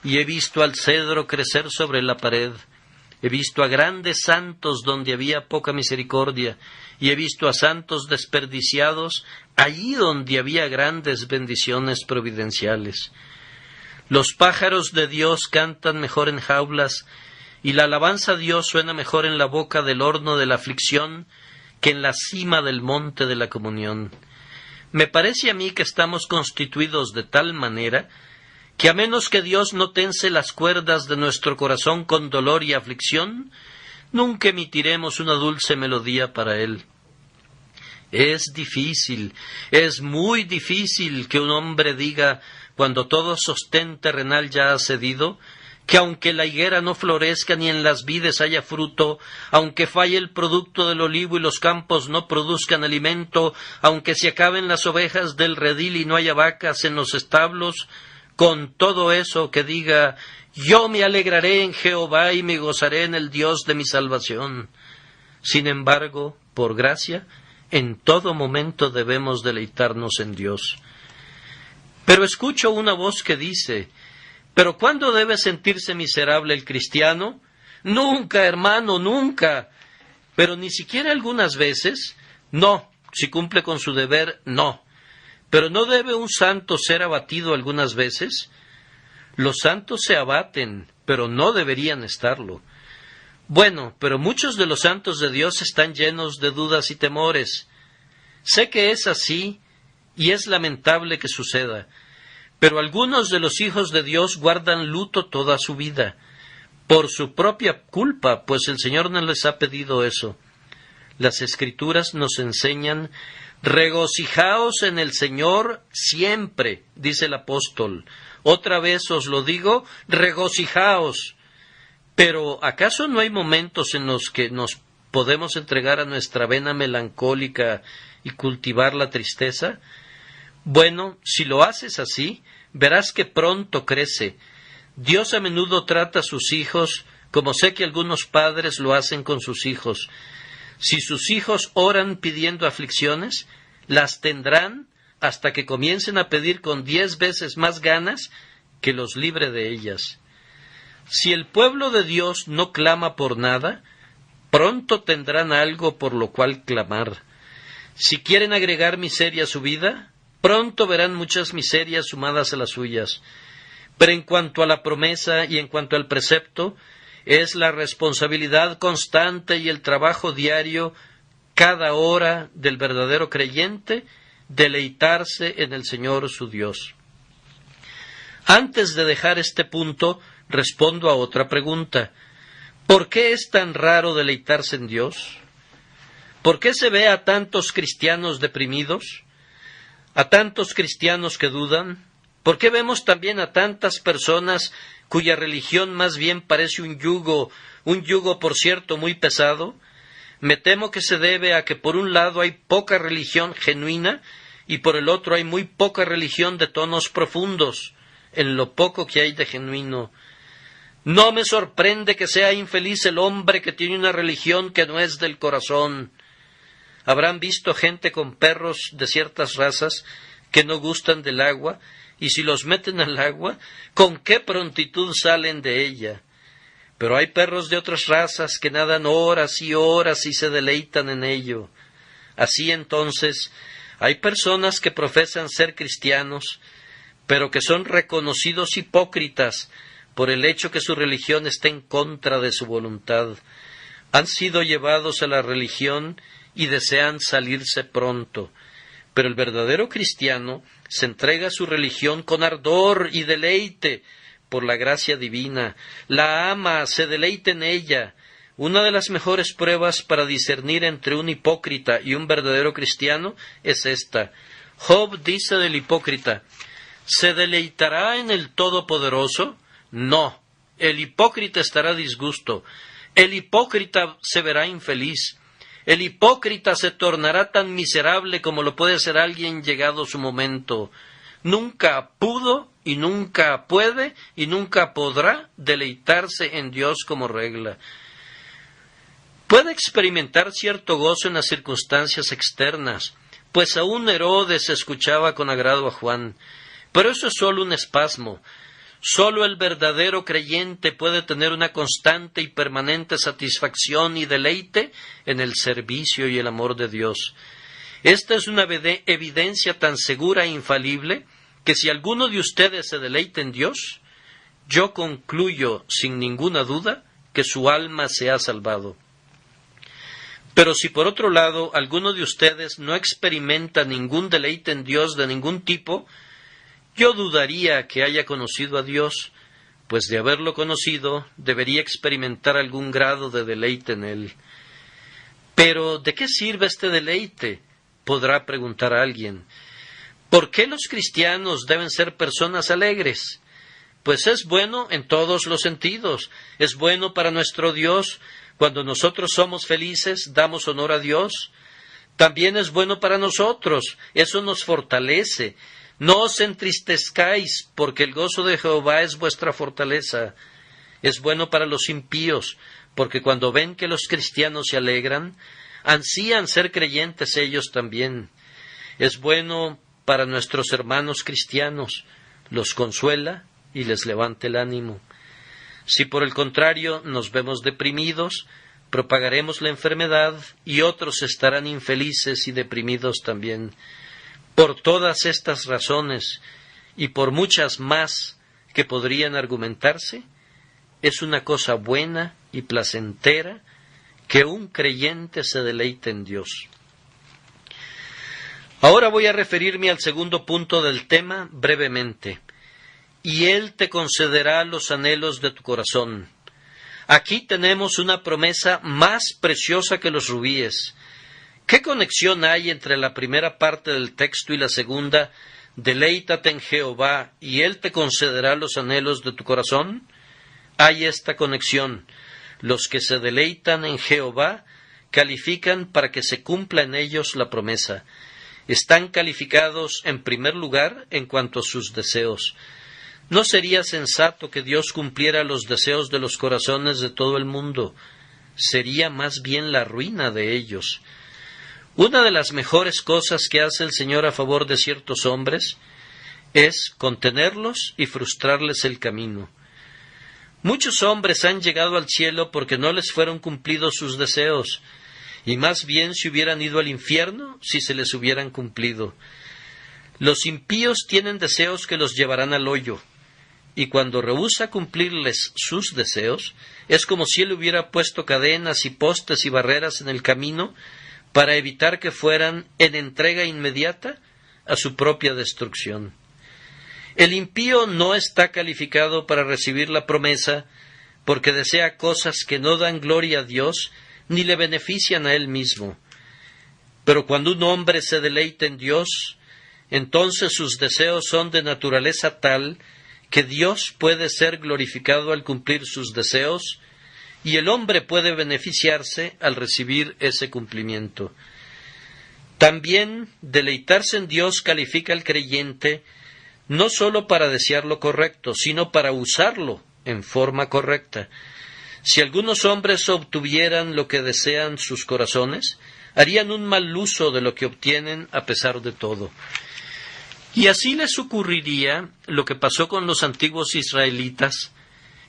y he visto al cedro crecer sobre la pared. He visto a grandes santos donde había poca misericordia, y he visto a santos desperdiciados allí donde había grandes bendiciones providenciales. Los pájaros de Dios cantan mejor en jaulas, y la alabanza a Dios suena mejor en la boca del horno de la aflicción que en la cima del monte de la comunión. Me parece a mí que estamos constituidos de tal manera que a menos que Dios no tense las cuerdas de nuestro corazón con dolor y aflicción, nunca emitiremos una dulce melodía para Él. Es difícil, es muy difícil que un hombre diga, cuando todo sostén terrenal ya ha cedido, que aunque la higuera no florezca ni en las vides haya fruto, aunque falle el producto del olivo y los campos no produzcan alimento, aunque se acaben las ovejas del redil y no haya vacas en los establos, con todo eso que diga, yo me alegraré en Jehová y me gozaré en el Dios de mi salvación. Sin embargo, por gracia, en todo momento debemos deleitarnos en Dios. Pero escucho una voz que dice, ¿pero cuándo debe sentirse miserable el cristiano? Nunca, hermano, nunca. Pero ni siquiera algunas veces. No, si cumple con su deber, no. Pero ¿no debe un santo ser abatido algunas veces? Los santos se abaten, pero no deberían estarlo. Bueno, pero muchos de los santos de Dios están llenos de dudas y temores. Sé que es así, y es lamentable que suceda. Pero algunos de los hijos de Dios guardan luto toda su vida, por su propia culpa, pues el Señor no les ha pedido eso. Las Escrituras nos enseñan, regocijaos en el Señor siempre, dice el apóstol. Otra vez os lo digo, regocijaos. Pero ¿acaso no hay momentos en los que nos podemos entregar a nuestra vena melancólica y cultivar la tristeza? Bueno, si lo haces así, verás que pronto crece. Dios a menudo trata a sus hijos como sé que algunos padres lo hacen con sus hijos. Si sus hijos oran pidiendo aflicciones, las tendrán hasta que comiencen a pedir con 10 veces más ganas que los libre de ellas. Si el pueblo de Dios no clama por nada, pronto tendrán algo por lo cual clamar. Si quieren agregar miseria a su vida, pronto verán muchas miserias sumadas a las suyas. Pero en cuanto a la promesa y en cuanto al precepto, es la responsabilidad constante y el trabajo diario, cada hora del verdadero creyente, deleitarse en el Señor su Dios. Antes de dejar este punto, respondo a otra pregunta. ¿Por qué es tan raro deleitarse en Dios? ¿Por qué se ve a tantos cristianos deprimidos? ¿A tantos cristianos que dudan? ¿Por qué vemos también a tantas personas cuya religión más bien parece un yugo por cierto muy pesado? Me temo que se debe a que por un lado hay poca religión genuina y por el otro hay muy poca religión de tonos profundos, en lo poco que hay de genuino. No me sorprende que sea infeliz el hombre que tiene una religión que no es del corazón. Habrán visto gente con perros de ciertas razas que no gustan del agua, y si los meten al agua, con qué prontitud salen de ella. Pero hay perros de otras razas que nadan horas y se deleitan en ello. Así entonces, hay personas que profesan ser cristianos, pero que son reconocidos hipócritas por el hecho que su religión está en contra de su voluntad. Han sido llevados a la religión y desean salirse pronto. Pero el verdadero cristiano se entrega a su religión con ardor y deleite por la gracia divina. La ama, se deleita en ella. Una de las mejores pruebas para discernir entre un hipócrita y un verdadero cristiano es esta. Job dice del hipócrita, ¿se deleitará en el Todopoderoso? No, el hipócrita estará a disgusto. El hipócrita se verá infeliz. El hipócrita se tornará tan miserable como lo puede ser alguien llegado su momento. Nunca pudo y nunca puede y nunca podrá deleitarse en Dios como regla. Puede experimentar cierto gozo en las circunstancias externas, pues aún Herodes escuchaba con agrado a Juan. Pero eso es solo un espasmo. Sólo el verdadero creyente puede tener una constante y permanente satisfacción y deleite en el servicio y el amor de Dios. Esta es una evidencia tan segura e infalible que si alguno de ustedes se deleita en Dios, yo concluyo sin ninguna duda que su alma se ha salvado. Pero si por otro lado alguno de ustedes no experimenta ningún deleite en Dios de ningún tipo, Yo dudaría que haya conocido a Dios, pues de haberlo conocido debería experimentar algún grado de deleite en él. Pero ¿de qué sirve este deleite?, podrá preguntar alguien. ¿Por qué los cristianos deben ser personas alegres? Pues es bueno en todos los sentidos. Es bueno para nuestro Dios. Cuando nosotros somos felices, damos honor a Dios. También es bueno para nosotros. Eso nos fortalece. No os entristezcáis, porque el gozo de Jehová es vuestra fortaleza. Es bueno para los impíos, porque cuando ven que los cristianos se alegran, ansían ser creyentes ellos también. Es bueno para nuestros hermanos cristianos, los consuela y les levanta el ánimo. Si por el contrario nos vemos deprimidos, propagaremos la enfermedad y otros estarán infelices y deprimidos también. Por todas estas razones y por muchas más que podrían argumentarse, es una cosa buena y placentera que un creyente se deleite en Dios. Ahora voy a referirme al segundo punto del tema brevemente. Y Él te concederá los anhelos de tu corazón. Aquí tenemos una promesa más preciosa que los rubíes. ¿Qué conexión hay entre la primera parte del texto y la segunda? Deleítate en Jehová, y Él te concederá los anhelos de tu corazón. Hay esta conexión. Los que se deleitan en Jehová califican para que se cumpla en ellos la promesa. Están calificados en primer lugar en cuanto a sus deseos. ¿No sería sensato que Dios cumpliera los deseos de los corazones de todo el mundo? Sería más bien la ruina de ellos. Una de las mejores cosas que hace el Señor a favor de ciertos hombres es contenerlos y frustrarles el camino. Muchos hombres han llegado al cielo porque no les fueron cumplidos sus deseos, y más bien se hubieran ido al infierno si se les hubieran cumplido. Los impíos tienen deseos que los llevarán al hoyo, y cuando rehúsa cumplirles sus deseos, es como si Él hubiera puesto cadenas y postes y barreras en el camino para evitar que fueran en entrega inmediata a su propia destrucción. El impío no está calificado para recibir la promesa porque desea cosas que no dan gloria a Dios ni le benefician a él mismo. Pero cuando un hombre se deleita en Dios, entonces sus deseos son de naturaleza tal que Dios puede ser glorificado al cumplir sus deseos y el hombre puede beneficiarse al recibir ese cumplimiento. También deleitarse en Dios califica al creyente no sólo para desear lo correcto, sino para usarlo en forma correcta. Si algunos hombres obtuvieran lo que desean sus corazones, harían un mal uso de lo que obtienen a pesar de todo. Y así les ocurriría lo que pasó con los antiguos israelitas,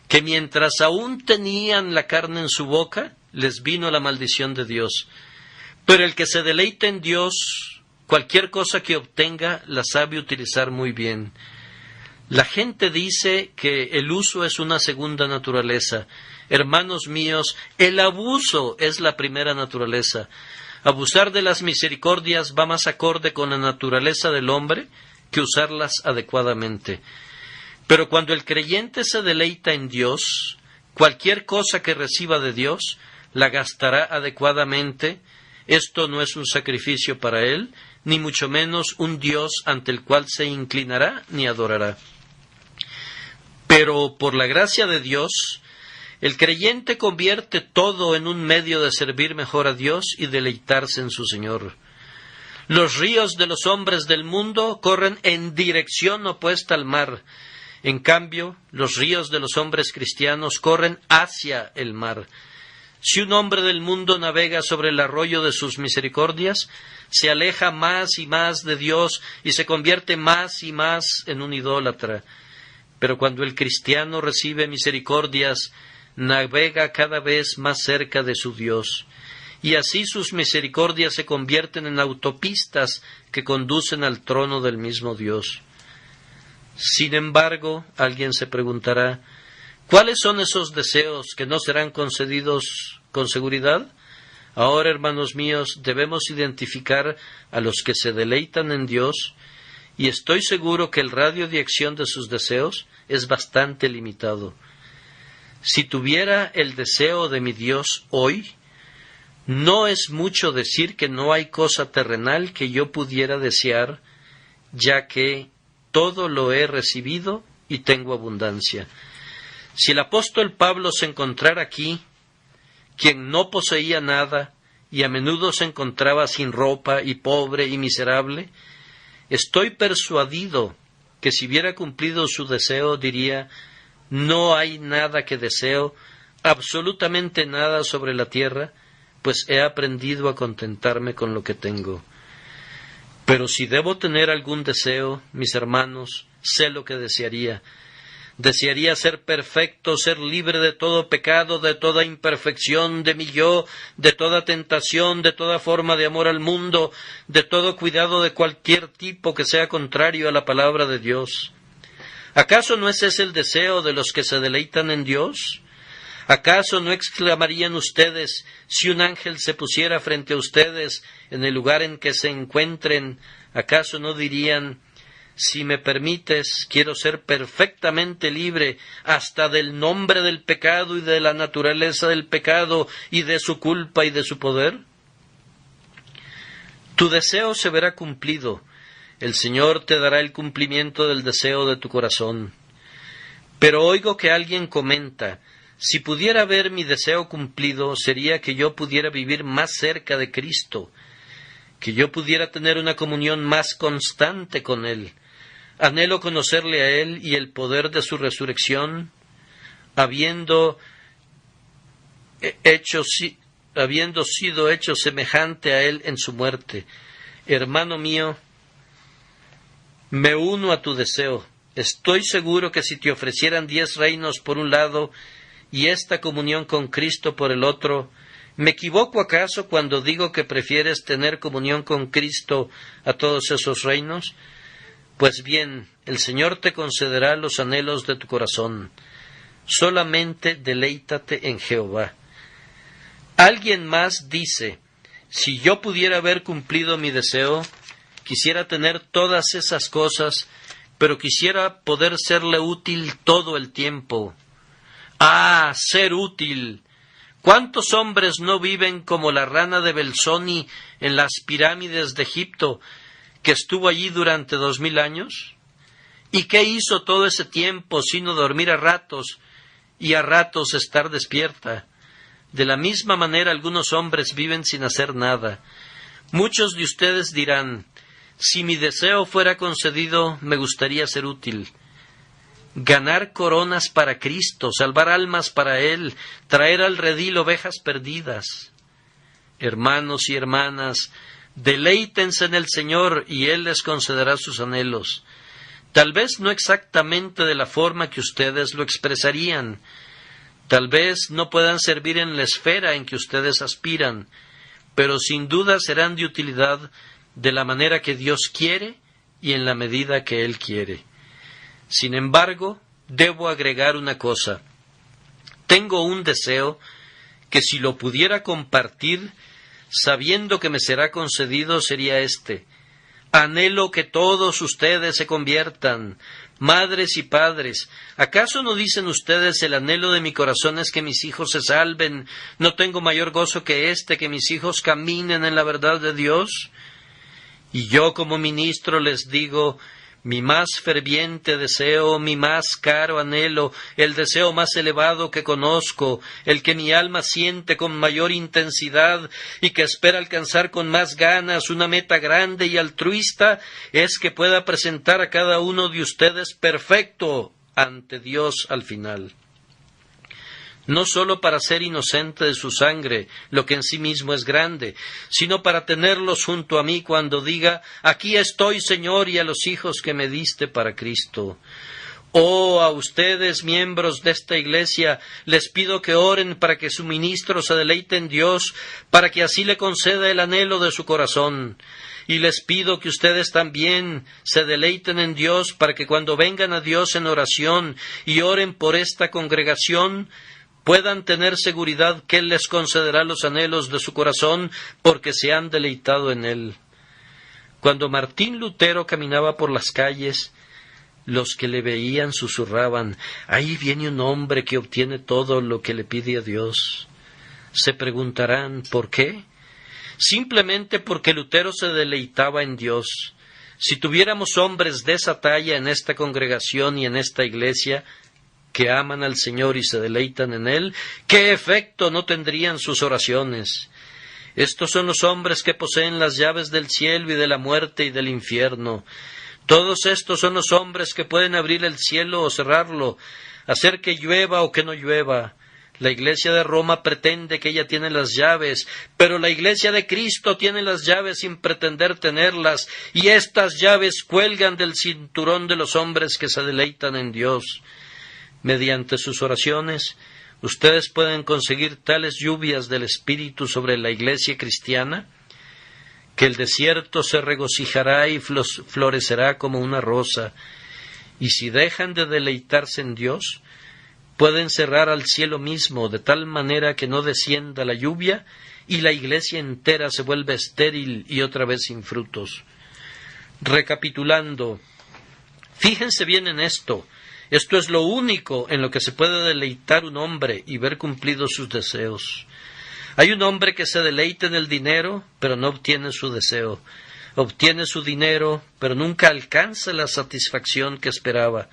que mientras aún tenían la carne en su boca, les vino la maldición de Dios. Pero el que se deleite en Dios, cualquier cosa que obtenga, la sabe utilizar muy bien. La gente dice que el uso es una segunda naturaleza. Hermanos míos, el abuso es la primera naturaleza. Abusar de las misericordias va más acorde con la naturaleza del hombre que usarlas adecuadamente. Pero cuando el creyente se deleita en Dios, cualquier cosa que reciba de Dios, la gastará adecuadamente. Esto no es un sacrificio para él, ni mucho menos un Dios ante el cual se inclinará ni adorará. Pero por la gracia de Dios, el creyente convierte todo en un medio de servir mejor a Dios y deleitarse en su Señor. Los ríos de los hombres del mundo corren en dirección opuesta al mar. En cambio, los ríos de los hombres cristianos corren hacia el mar. Si un hombre del mundo navega sobre el arroyo de sus misericordias, se aleja más y más de Dios y se convierte más y más en un idólatra. Pero cuando el cristiano recibe misericordias, navega cada vez más cerca de su Dios. Y así sus misericordias se convierten en autopistas que conducen al trono del mismo Dios. Sin embargo, alguien se preguntará, ¿cuáles son esos deseos que no serán concedidos con seguridad? Ahora, hermanos míos, debemos identificar a los que se deleitan en Dios y estoy seguro que el radio de acción de sus deseos es bastante limitado. Si tuviera el deseo de mi Dios hoy, no es mucho decir que no hay cosa terrenal que yo pudiera desear, ya que todo lo he recibido y tengo abundancia. Si el apóstol Pablo se encontrara aquí, quien no poseía nada y a menudo se encontraba sin ropa y pobre y miserable, estoy persuadido que si hubiera cumplido su deseo diría: no hay nada que deseo, absolutamente nada sobre la tierra, pues he aprendido a contentarme con lo que tengo. Pero si debo tener algún deseo, mis hermanos, sé lo que desearía. Desearía ser perfecto, ser libre de todo pecado, de toda imperfección de mi yo, de toda tentación, de toda forma de amor al mundo, de todo cuidado de cualquier tipo que sea contrario a la palabra de Dios. ¿Acaso no es ese el deseo de los que se deleitan en Dios? ¿Acaso no exclamarían ustedes, si un ángel se pusiera frente a ustedes en el lugar en que se encuentren, acaso no dirían: si me permites, quiero ser perfectamente libre hasta del nombre del pecado y de la naturaleza del pecado y de su culpa y de su poder? Tu deseo se verá cumplido. El Señor te dará el cumplimiento del deseo de tu corazón. Pero oigo que alguien comenta: si pudiera ver mi deseo cumplido, sería que yo pudiera vivir más cerca de Cristo, que yo pudiera tener una comunión más constante con Él. Anhelo conocerle a Él y el poder de su resurrección, habiendo sido hecho semejante a Él en su muerte. Hermano mío, me uno a tu deseo. Estoy seguro que si te ofrecieran 10 reinos por un lado y esta comunión con Cristo por el otro, ¿me equivoco acaso cuando digo que prefieres tener comunión con Cristo a todos esos reinos? Pues bien, el Señor te concederá los anhelos de tu corazón. Solamente deleítate en Jehová. Alguien más dice: si yo pudiera haber cumplido mi deseo, quisiera tener todas esas cosas, pero quisiera poder serle útil todo el tiempo. ¡Ah, ser útil! ¿Cuántos hombres no viven como la rana de Belzoni en las pirámides de Egipto, que estuvo allí durante 2000 años? ¿Y qué hizo todo ese tiempo sino dormir a ratos y a ratos estar despierta? De la misma manera algunos hombres viven sin hacer nada. Muchos de ustedes dirán: si mi deseo fuera concedido, me gustaría ser útil. Ganar coronas para Cristo, salvar almas para Él, traer al redil ovejas perdidas. Hermanos y hermanas, deleítense en el Señor y Él les concederá sus anhelos. Tal vez no exactamente de la forma que ustedes lo expresarían. Tal vez no puedan servir en la esfera en que ustedes aspiran, pero sin duda serán de utilidad de la manera que Dios quiere y en la medida que Él quiere. Sin embargo, debo agregar una cosa. Tengo un deseo que, si lo pudiera compartir, sabiendo que me será concedido, sería este: anhelo que todos ustedes se conviertan, madres y padres. ¿Acaso no dicen ustedes: el anhelo de mi corazón es que mis hijos se salven? ¿No tengo mayor gozo que que mis hijos caminen en la verdad de Dios? Y yo, como ministro, les digo: mi más ferviente deseo, mi más caro anhelo, el deseo más elevado que conozco, el que mi alma siente con mayor intensidad y que espera alcanzar con más ganas, una meta grande y altruista, es que pueda presentar a cada uno de ustedes perfecto ante Dios al final. No sólo para ser inocente de su sangre, lo que en sí mismo es grande, sino para tenerlos junto a mí cuando diga: aquí estoy, Señor, y a los hijos que me diste para Cristo. Oh, a ustedes, miembros de esta iglesia, les pido que oren para que su ministro se deleite en Dios, para que así le conceda el anhelo de su corazón. Y les pido que ustedes también se deleiten en Dios, para que cuando vengan a Dios en oración y oren por esta congregación, puedan tener seguridad que Él les concederá los anhelos de su corazón, porque se han deleitado en Él. Cuando Martín Lutero caminaba por las calles, los que le veían susurraban: «Ahí viene un hombre que obtiene todo lo que le pide a Dios». Se preguntarán, ¿por qué? Simplemente porque Lutero se deleitaba en Dios. Si tuviéramos hombres de esa talla en esta congregación y en esta iglesia, que aman al Señor y se deleitan en Él, ¿qué efecto no tendrían sus oraciones? Estos son los hombres que poseen las llaves del cielo y de la muerte y del infierno. Todos estos son los hombres que pueden abrir el cielo o cerrarlo, hacer que llueva o que no llueva. La Iglesia de Roma pretende que ella tiene las llaves, pero la Iglesia de Cristo tiene las llaves sin pretender tenerlas, y estas llaves cuelgan del cinturón de los hombres que se deleitan en Dios. Mediante sus oraciones, ustedes pueden conseguir tales lluvias del Espíritu sobre la Iglesia cristiana, que el desierto se regocijará y florecerá como una rosa, y si dejan de deleitarse en Dios, pueden cerrar al cielo mismo de tal manera que no descienda la lluvia y la iglesia entera se vuelve estéril y otra vez sin frutos. Recapitulando, fíjense bien en esto. Esto es lo único en lo que se puede deleitar un hombre y ver cumplidos sus deseos. Hay un hombre que se deleita en el dinero, pero no obtiene su deseo. Obtiene su dinero, pero nunca alcanza la satisfacción que esperaba.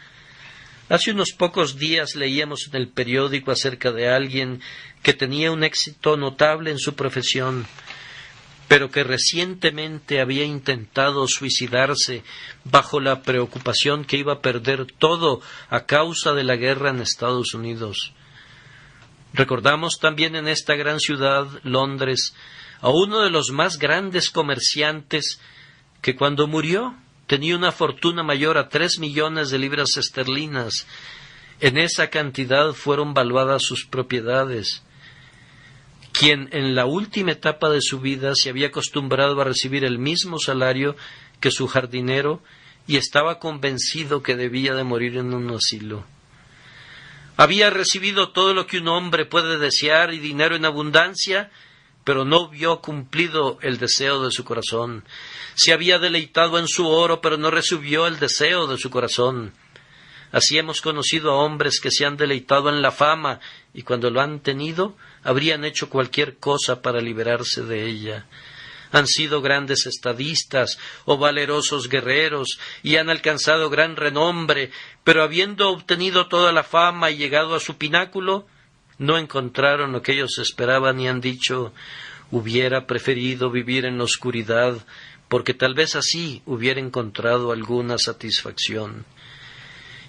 Hace unos pocos días leíamos en el periódico acerca de alguien que tenía un éxito notable en su profesión, pero que recientemente había intentado suicidarse bajo la preocupación que iba a perder todo a causa de la guerra en Estados Unidos. Recordamos también en esta gran ciudad, Londres, a uno de los más grandes comerciantes que cuando murió tenía una fortuna mayor a 3 millones de libras esterlinas. En esa cantidad fueron valuadas sus propiedades. Quien en la última etapa de su vida se había acostumbrado a recibir el mismo salario que su jardinero y estaba convencido que debía de morir en un asilo. Había recibido todo lo que un hombre puede desear y dinero en abundancia, pero no vio cumplido el deseo de su corazón. Se había deleitado en su oro, pero no recibió el deseo de su corazón. Así hemos conocido a hombres que se han deleitado en la fama, y cuando lo han tenido, habrían hecho cualquier cosa para liberarse de ella. Han sido grandes estadistas o valerosos guerreros, y han alcanzado gran renombre, pero habiendo obtenido toda la fama y llegado a su pináculo, no encontraron lo que ellos esperaban y han dicho: hubiera preferido vivir en la oscuridad, porque tal vez así hubiera encontrado alguna satisfacción.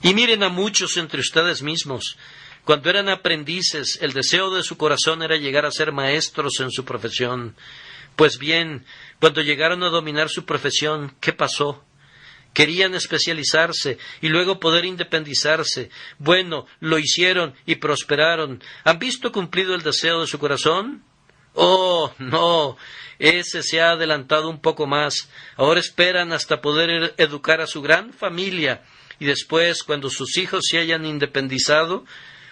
Y miren a muchos entre ustedes mismos. Cuando eran aprendices, el deseo de su corazón era llegar a ser maestros en su profesión. Pues bien, cuando llegaron a dominar su profesión, ¿qué pasó? Querían especializarse y luego poder independizarse. Bueno, lo hicieron y prosperaron. ¿Han visto cumplido el deseo de su corazón? Oh, no, ese se ha adelantado un poco más. Ahora esperan hasta poder educar a su gran familia, y después, cuando sus hijos se hayan independizado,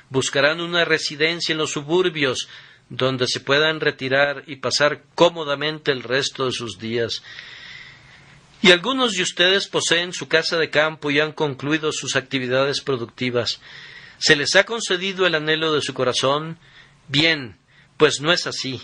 buscarán una residencia en los suburbios donde se puedan retirar y pasar cómodamente el resto de sus días. Y algunos de ustedes poseen su casa de campo y han concluido sus actividades productivas. ¿Se les ha concedido el anhelo de su corazón? Bien, pues no es así.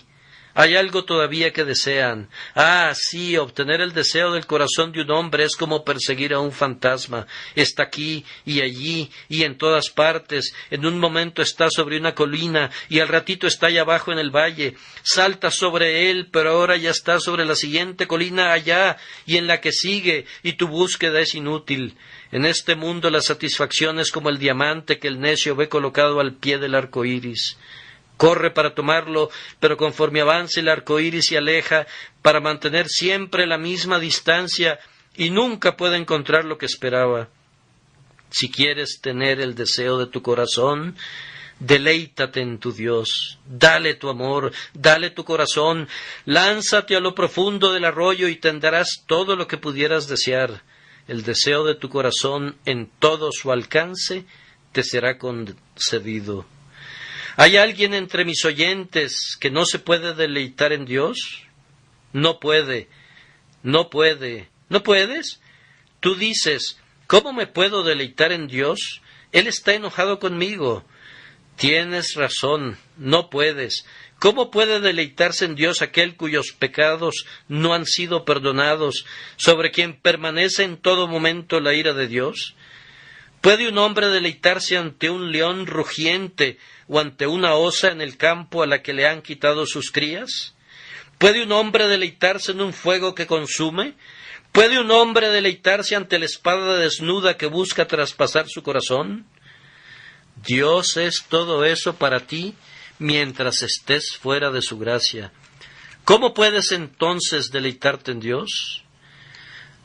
Hay algo todavía que desean. Ah, sí, obtener el deseo del corazón de un hombre es como perseguir a un fantasma. Está aquí y allí y en todas partes. En un momento está sobre una colina y al ratito está allá abajo en el valle. Salta sobre él, pero ahora ya está sobre la siguiente colina allá y en la que sigue, y tu búsqueda es inútil. En este mundo la satisfacción es como el diamante que el necio ve colocado al pie del arco iris. Corre para tomarlo, pero conforme avanza el arco iris se aleja para mantener siempre la misma distancia y nunca puede encontrar lo que esperaba. Si quieres tener el deseo de tu corazón, deleítate en tu Dios, dale tu amor, dale tu corazón, lánzate a lo profundo del arroyo y tendrás todo lo que pudieras desear. El deseo de tu corazón en todo su alcance te será concedido. ¿Hay alguien entre mis oyentes que no se puede deleitar en Dios? No puede, ¿No puedes? Tú dices, ¿cómo me puedo deleitar en Dios? Él está enojado conmigo. Tienes razón, no puedes. ¿Cómo puede deleitarse en Dios aquel cuyos pecados no han sido perdonados, sobre quien permanece en todo momento la ira de Dios? ¿Puede un hombre deleitarse ante un león rugiente o ante una osa en el campo a la que le han quitado sus crías? ¿Puede un hombre deleitarse en un fuego que consume? ¿Puede un hombre deleitarse ante la espada desnuda que busca traspasar su corazón? Dios es todo eso para ti mientras estés fuera de su gracia. ¿Cómo puedes entonces deleitarte en Dios?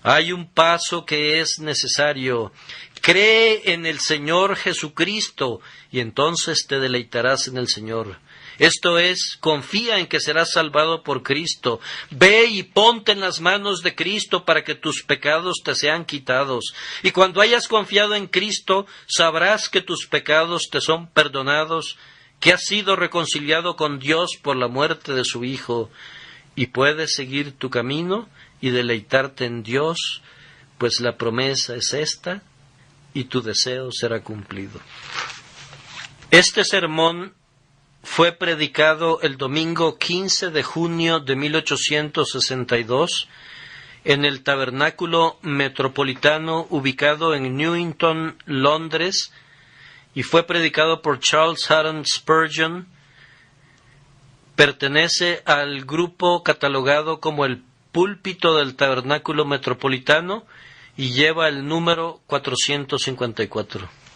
Hay un paso que es necesario. Cree en el Señor Jesucristo y entonces te deleitarás en el Señor. Esto es, confía en que serás salvado por Cristo. Ve y ponte en las manos de Cristo para que tus pecados te sean quitados. Y cuando hayas confiado en Cristo, sabrás que tus pecados te son perdonados, que has sido reconciliado con Dios por la muerte de su Hijo, y puedes seguir tu camino y deleitarte en Dios, pues la promesa es esta, y tu deseo será cumplido. Este sermón fue predicado el domingo 15 de junio de 1862 en el Tabernáculo Metropolitano ubicado en Newington, Londres, y fue predicado por Charles Haddon Spurgeon. Pertenece al grupo catalogado como el Púlpito del Tabernáculo Metropolitano y lleva el número 454.